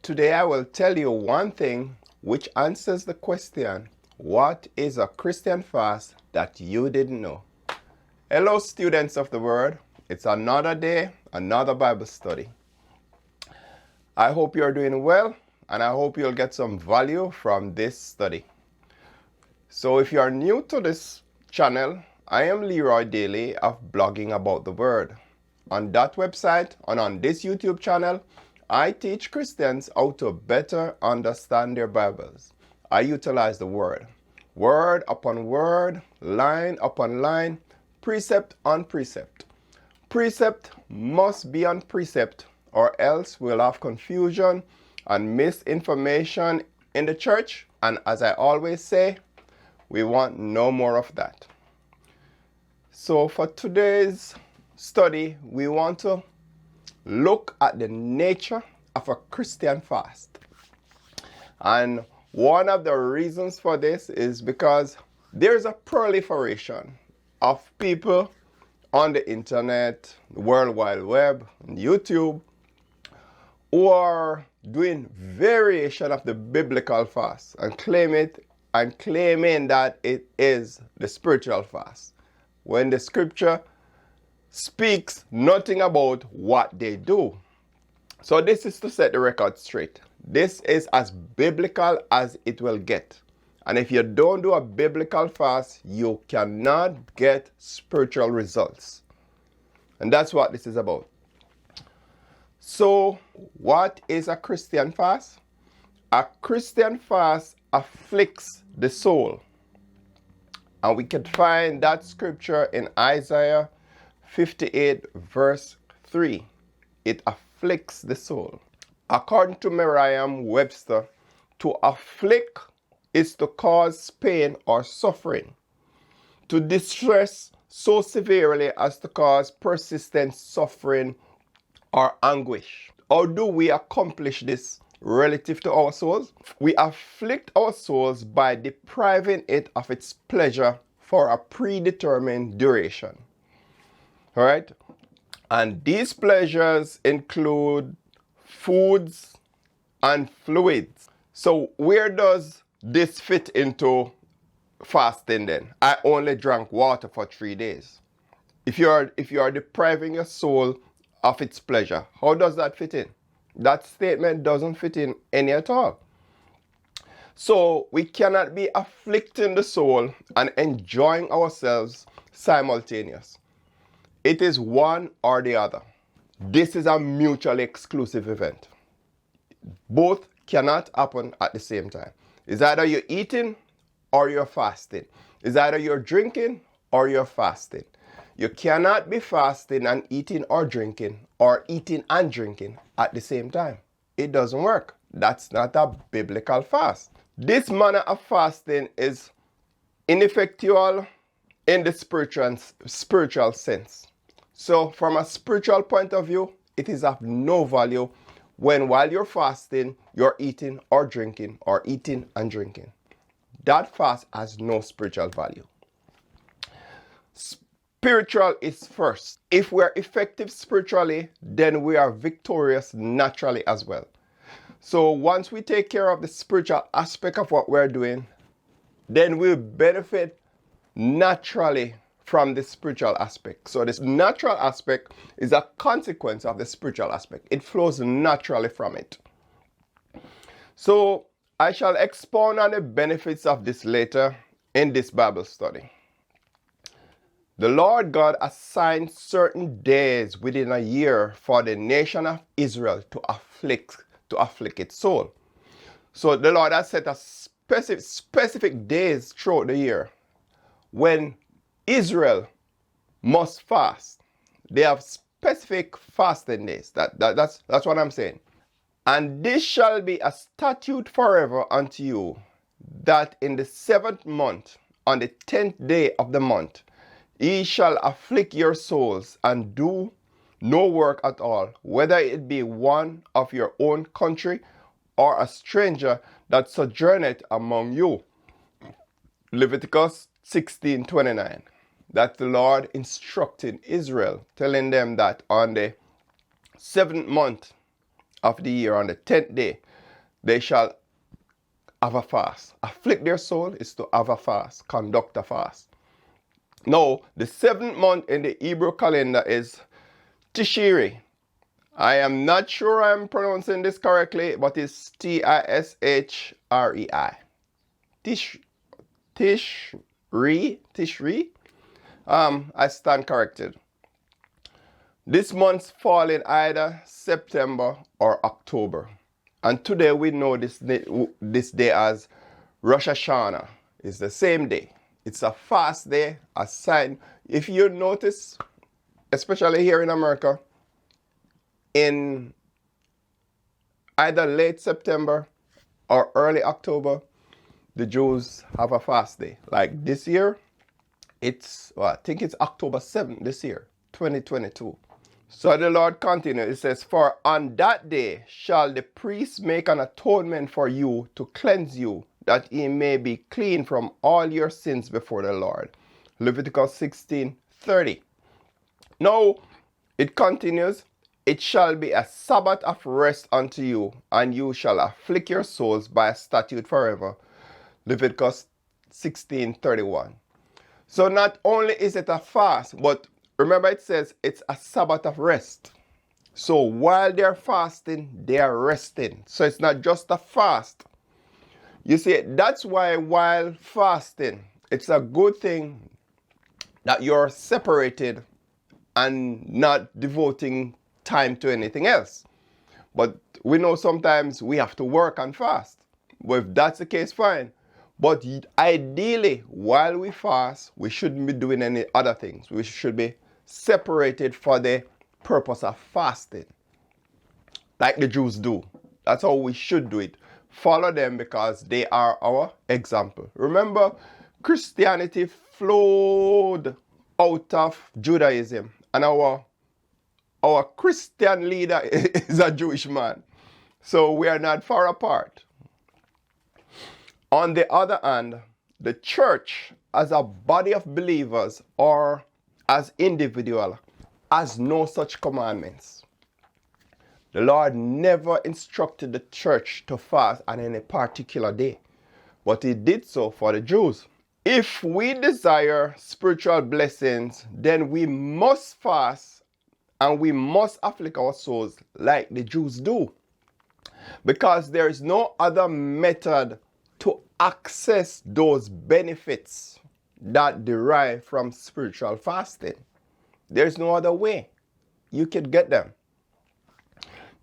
Today I will tell you one thing which answers the question, what is a Christian fast that you didn't know? Hello students of the Word, it's another day, another Bible study. I hope you're doing well and I hope you'll get some value from this study. So if you are new to this channel, I am Leroy Daley of Blogging About the Word. On that website and on this YouTube channel, I teach Christians how to better understand their Bibles. I utilize the Word, word upon word, line upon line, precept on precept. Precept must be on precept, or else we'll have confusion and misinformation in the church. And as I always say, we want no more of that. So for today's study, we want to look at the nature of a Christian fast. And one of the reasons for this is because there's a proliferation of people on the internet, the World Wide Web, and YouTube, who are doing variation of the biblical fast and claiming that it is the spiritual fast, when the scripture speaks nothing about what they do. So this is to set the record straight. This is as biblical as it will get. And if you don't do a biblical fast, you cannot get spiritual results. And that's what this is about. So what is a Christian fast? A Christian fast afflicts the soul. And we can find that scripture in Isaiah 58 verse 3. It afflicts the soul. According to Merriam-Webster, to afflict is to cause pain or suffering, to distress so severely as to cause persistent suffering or anguish. How do we accomplish this relative to our souls? We afflict our souls by depriving it of its pleasure for a predetermined duration. All right? And these pleasures include foods and fluids. So where does this fit into fasting then? I only drank water for 3 days. If you are depriving your soul of its pleasure, how does that fit in? That statement doesn't fit in any at all. So we cannot be afflicting the soul and enjoying ourselves simultaneously. It is one or the other. This is a mutually exclusive event. Both cannot happen at the same time. It's either you're eating or you're fasting. It's either you're drinking or you're fasting. You cannot be fasting and eating or eating and drinking at the same time. It doesn't work. That's not a biblical fast. This manner of fasting is ineffectual in the spiritual sense. So from a spiritual point of view, it is of no value when while you're fasting, you're eating or drinking or eating and drinking. That fast has no spiritual value. Spiritual is first. If we're effective spiritually, then we are victorious naturally as well. So once we take care of the spiritual aspect of what we're doing, then we'll benefit naturally from the spiritual aspect. So this natural aspect is a consequence of the spiritual aspect. It flows naturally from it. So I shall expound on the benefits of this later in this Bible study. The Lord God assigned certain days within a year for the nation of Israel to afflict its soul. So the Lord has set a specific days throughout the year when Israel must fast. They have specific fasting days. That's what I'm saying. And this shall be a statute forever unto you, that in the 7th month, on the 10th day of the month, ye shall afflict your souls and do no work at all, whether it be one of your own country or a stranger that sojourneth among you. Leviticus 16:29. That the Lord instructed Israel, telling them that on the 7th month of the year, on the 10th day, they shall have a fast. Afflict their soul is to have a fast, conduct a fast. Now, the 7th month in the Hebrew calendar is Tishri. I am not sure I'm pronouncing this correctly, but it's Tishri. Tishri. I stand corrected. This month fall in either September or October. And today we know this day as Rosh Hashanah. It's the same day. It's a fast day, a sign. If you notice, especially here in America, in either late September or early October, the Jews have a fast day. Like this year, I think it's October 7th this year, 2022. So the Lord continues, it says, for on that day shall the priest make an atonement for you to cleanse you, that ye may be clean from all your sins before the Lord. Leviticus 16:30. Now it continues, it shall be a Sabbath of rest unto you, and you shall afflict your souls by a statute forever. Leviticus 16:31. So not only is it a fast, but remember it says it's a Sabbath of rest. So while they're fasting, they are resting. So it's not just a fast. You see, that's why while fasting, it's a good thing that you're separated and not devoting time to anything else. But we know sometimes we have to work and fast. But if that's the case, fine. But ideally, while we fast, we shouldn't be doing any other things. We should be separated for the purpose of fasting, like the Jews do. That's how we should do it. Follow them because they are our example. Remember, Christianity flowed out of Judaism, and our Christian leader is a Jewish man. So we are not far apart. On the other hand, the church as a body of believers or as individual has no such commandments. The Lord never instructed the church to fast on any particular day, but he did so for the Jews. If we desire spiritual blessings, then we must fast and we must afflict our souls like the Jews do, because there is no other method to access those benefits that derive from spiritual fasting. There's no other way you can get them.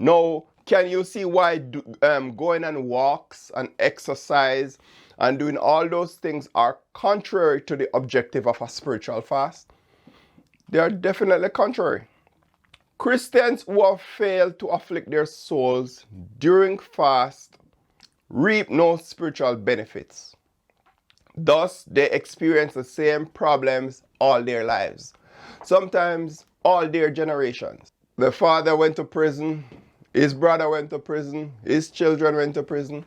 Now, can you see why going on walks and exercise and doing all those things are contrary to the objective of a spiritual fast? They are definitely contrary. Christians who have failed to afflict their souls during fast reap no spiritual benefits. Thus, they experience the same problems all their lives. Sometimes all their generations. The father went to prison, his brother went to prison, his children went to prison.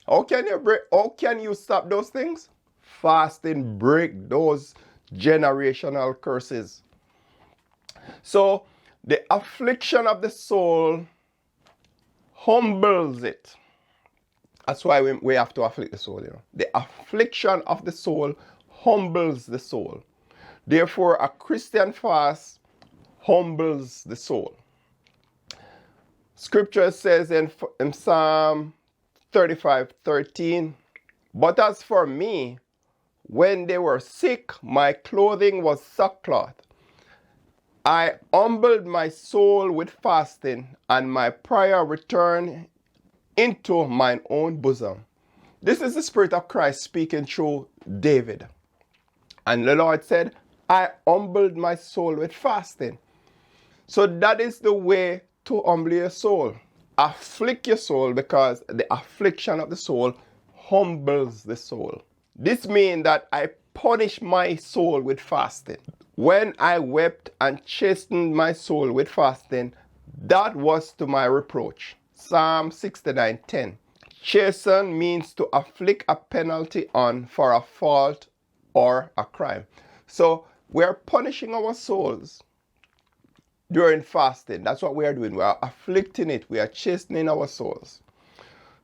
How can you stop those things? Fasting break those generational curses. So the affliction of the soul humbles it. That's why we have to afflict the soul, The affliction of the soul humbles the soul. Therefore, a Christian fast humbles the soul. Scripture says in Psalm 35:13, but as for me, when they were sick, my clothing was sackcloth. I humbled my soul with fasting, and my prayer returned into mine own bosom. This is the Spirit of Christ speaking through David. And the Lord said, I humbled my soul with fasting. So that is the way to humble your soul. Afflict your soul, because the affliction of the soul humbles the soul. This means that I punish my soul with fasting. When I wept and chastened my soul with fasting, that was to my reproach. Psalm 69:10. Chasten means to afflict a penalty on for a fault or a crime. So we're punishing our souls during fasting. That's what we are doing. We are afflicting it. We are chastening our souls.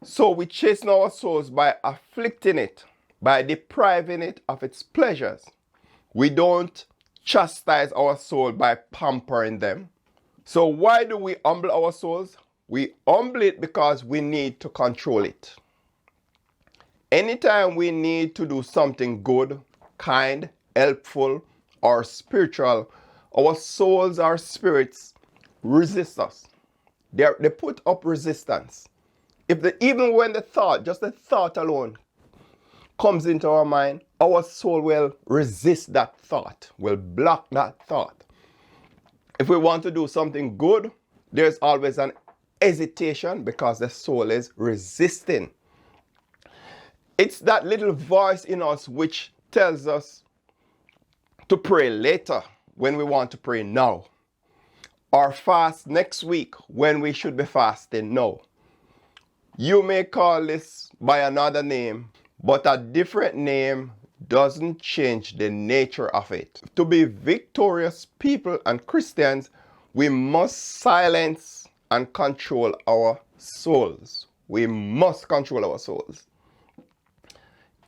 So we chasten our souls by afflicting it, by depriving it of its pleasures. We don't chastise our soul by pampering them. So why do we humble our souls? We humble it because we need to control it. Anytime we need to do something good, kind, helpful, or spiritual, our souls, our spirits resist us. They put up resistance. Even when the thought, just the thought alone, comes into our mind, our soul will resist that thought, will block that thought. If we want to do something good, there's always an hesitation because the soul is resisting. It's that little voice in us which tells us to pray later when we want to pray now, or fast next week when we should be fasting now. You may call this by another name, but a different name doesn't change the nature of it. To be victorious people and Christians, we must silence and control our souls. We must control our souls.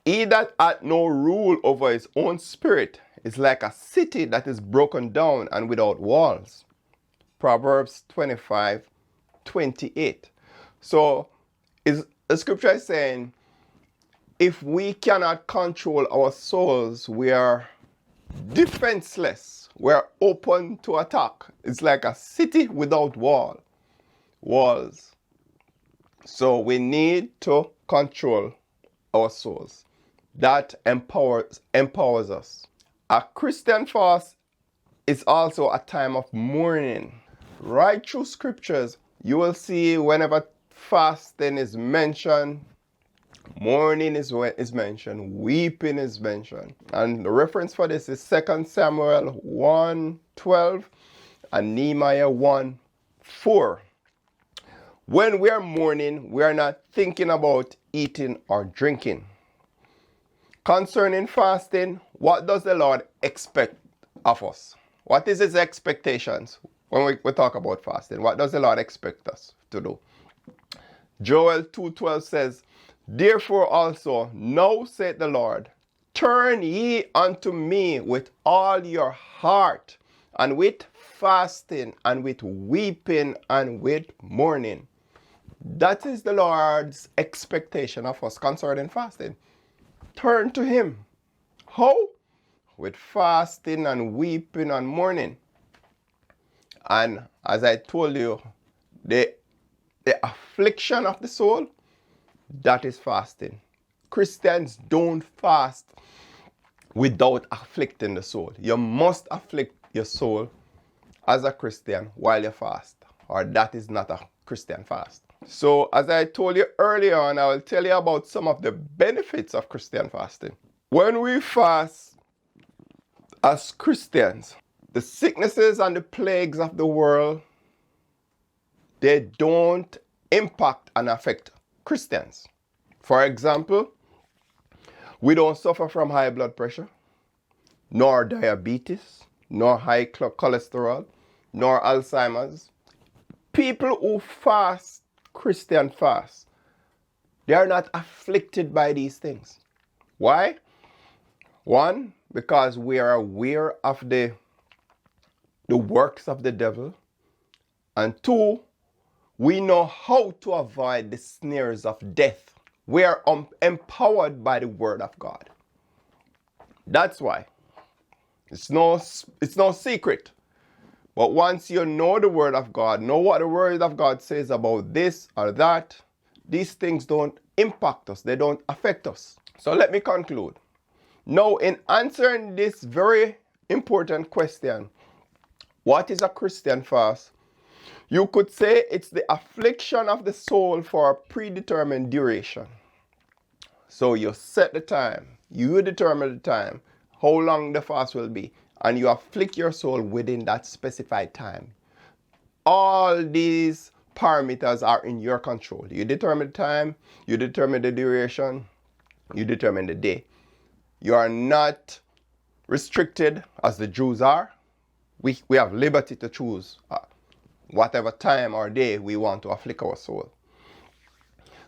He that hath no rule over his own spirit is like a city that is broken down and without walls. Proverbs 25:28. So the scripture is saying, if we cannot control our souls, we are defenseless. We are open to attack. It's like a city without walls. So we need to control our souls. That empowers us. A Christian fast is also a time of mourning. Right through scriptures, you will see whenever fasting is mentioned, mourning is mentioned, weeping is mentioned. And the reference for this is 2 Samuel 1:12 and Nehemiah 1:4. When we are mourning, we are not thinking about eating or drinking. Concerning fasting, what does the Lord expect of us? What is his expectations when we talk about fasting? What does the Lord expect us to do? Joel 2:12 says, therefore also, now saith the Lord, turn ye unto me with all your heart, and with fasting, and with weeping, and with mourning. That is the Lord's expectation of us concerning fasting. Turn to him. How? With fasting and weeping and mourning. And as I told you, the affliction of the soul, that is fasting. Christians don't fast without afflicting the soul. You must afflict your soul as a Christian while you fast, or that is not a Christian fast. So as I told you earlier on, I will tell you about some of the benefits of Christian fasting. When we fast as Christians, the sicknesses and the plagues of the world, they don't impact and affect Christians. For example, we don't suffer from high blood pressure, nor diabetes, nor high cholesterol, nor Alzheimer's. People who fast, Christian fast, they are not afflicted by these things. Why? One, because we are aware of the works of the devil. And two, we know how to avoid the snares of death. We are empowered by the word of God. That's why. It's no secret. But once you know the word of God, know what the word of God says about this or that, these things don't impact us. They don't affect us. So let me conclude. Now, in answering this very important question, what is a Christian fast? You could say it's the affliction of the soul for a predetermined duration. So you set the time, you determine the time, how long the fast will be, and you afflict your soul within that specified time. All these parameters are in your control. You determine the time, you determine the duration, you determine the day. You are not restricted as the Jews are. we have liberty to choose whatever time or day we want to afflict our soul.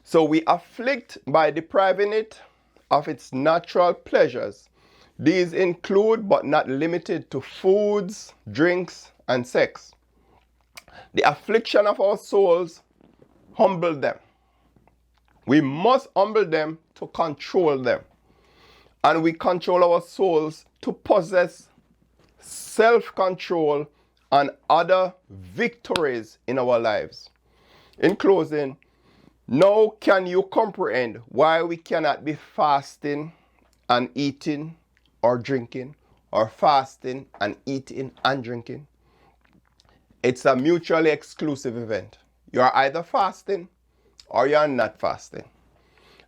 So we afflict by depriving it of its natural pleasures. These include but not limited to foods, drinks, and sex. The affliction of our souls humble them. We must humble them to control them. And we control our souls to possess self-control and other victories in our lives. In closing, now can you comprehend why we cannot be fasting and eating or drinking, or fasting and eating and drinking? It's a mutually exclusive event. You are either fasting or you are not fasting.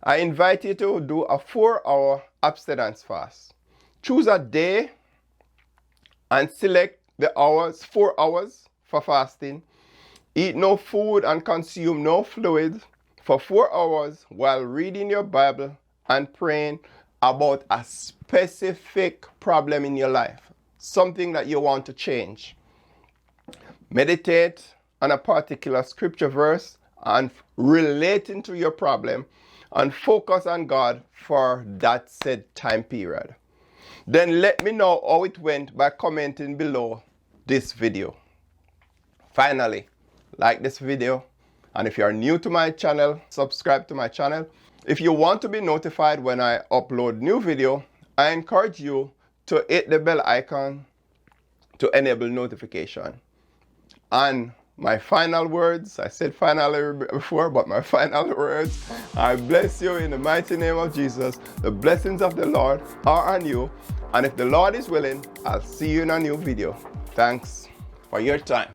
I invite you to do a 4-hour abstinence fast. Choose a day and select the hours, 4 hours for fasting. Eat no food and consume no fluid for 4 hours while reading your Bible and praying about a specific problem in your life, something that you want to change. Meditate on a particular scripture verse and relating to your problem, and focus on God for that said time period. Then let me know how it went by commenting below this video. Finally, like this video, and if you are new to my channel, subscribe to my channel. If you want to be notified when I upload new video, I encourage you to hit the bell icon to enable notification. And my final words, I said finally before, but my final words, I bless you in the mighty name of Jesus. The blessings of the Lord are on you. And if the Lord is willing, I'll see you in a new video. Thanks for your time.